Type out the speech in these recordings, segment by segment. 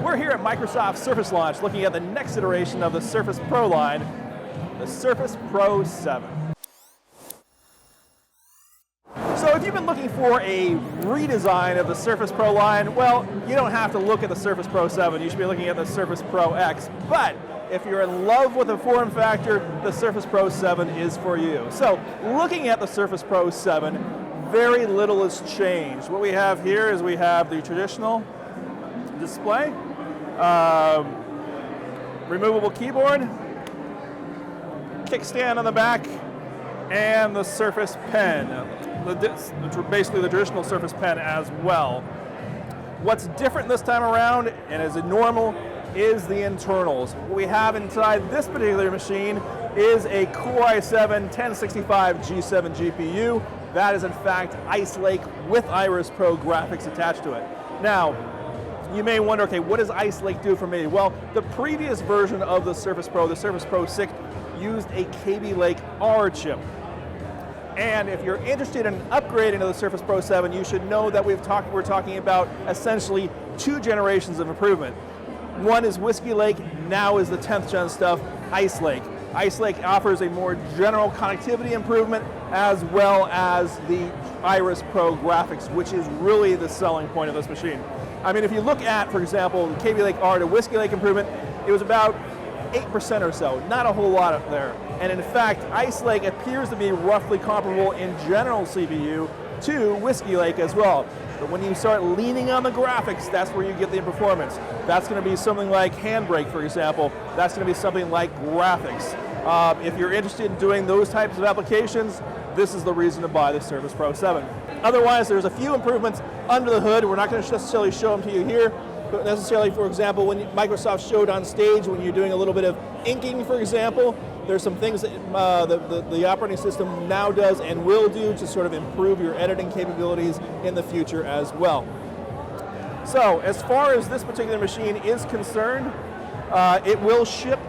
We're here at Microsoft Surface Launch looking at the next iteration of the Surface Pro line, the Surface Pro 7. So if you've been looking for a redesign of the Surface Pro line, well, you don't have to look at the Surface Pro 7. You should be looking at the Surface Pro X. But if you're in love with the form factor, the Surface Pro 7 is for you. So looking at the Surface Pro 7, very little has changed. What we have here is we have the traditional display, removable keyboard, kickstand on the back, and the Surface Pen. Basically the traditional Surface Pen as well. What's different this time around, and is normal, is the internals. What we have inside this particular machine is a Core i7 1065 G7 GPU. That is in fact Ice Lake with Iris Pro graphics attached to it. Now, you may wonder, okay, what does Ice Lake do for me? Well, the previous version of the Surface Pro, the Surface Pro 6, used a Kaby Lake R chip. And if you're interested in upgrading to the Surface Pro 7, you should know that we're talking about essentially 2 generations of improvement. One is Whiskey Lake, now is the 10th gen stuff, Ice Lake. Ice Lake offers a more general connectivity improvement as well as the Iris Pro graphics, which is really the selling point of this machine. I mean, if you look at, for example, the Kaby Lake R to Whiskey Lake improvement, it was about 8% or so, not a whole lot up there. And in fact, Ice Lake appears to be roughly comparable in general CPU to Whiskey Lake as well. But when you start leaning on the graphics, that's where you get the performance. That's going to be something like Handbrake, for example. That's going to be something like graphics. If you're interested in doing those types of applications, this is the reason to buy the Surface Pro 7. Otherwise, there's a few improvements under the hood. We're not going to necessarily show them to you here, but necessarily, for example, when Microsoft showed on stage, when you're doing a little bit of inking, for example, there's some things that the operating system now does and will do to sort of improve your editing capabilities in the future as well. So, as far as this particular machine is concerned, it will ship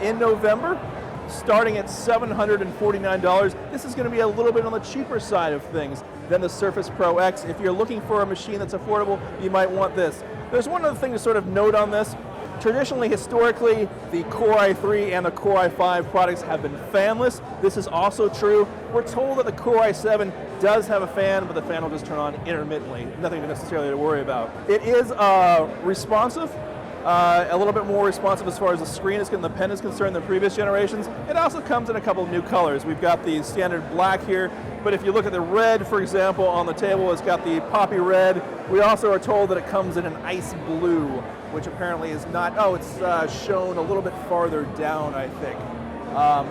in November, starting at $749. This is going to be a little bit on the cheaper side of things than the Surface Pro X. If you're looking for a machine that's affordable, you might want this. There's one other thing to sort of note on this. Traditionally, historically, the Core i3 and the Core i5 products have been fanless. This is also true. We're told that the Core i7 does have a fan, but the fan will just turn on intermittently. Nothing necessarily to worry about. It is responsive. A little bit more responsive as far as the screen is concerned, the pen is concerned than previous generations. It also comes in a couple of new colors. We've got the standard black here, but if you look at the red, for example, on the table, it's got the poppy red. We also are told that it comes in an ice blue, which apparently is not, it's shown a little bit farther down, I think,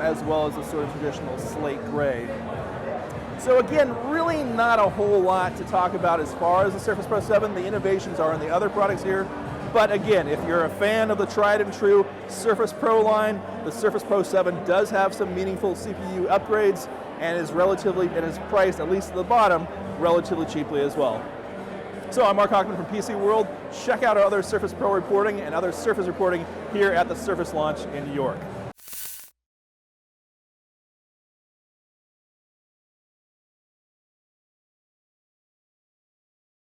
as well as the sort of traditional slate gray. So again, really not a whole lot to talk about as far as the Surface Pro 7. The innovations are in the other products here. But again, if you're a fan of the tried and true Surface Pro line, the Surface Pro 7 does have some meaningful CPU upgrades and is priced, at least at the bottom, relatively cheaply as well. So I'm Mark Hockman from PCWorld. Check out our other Surface Pro reporting and other Surface reporting here at the Surface Launch in New York.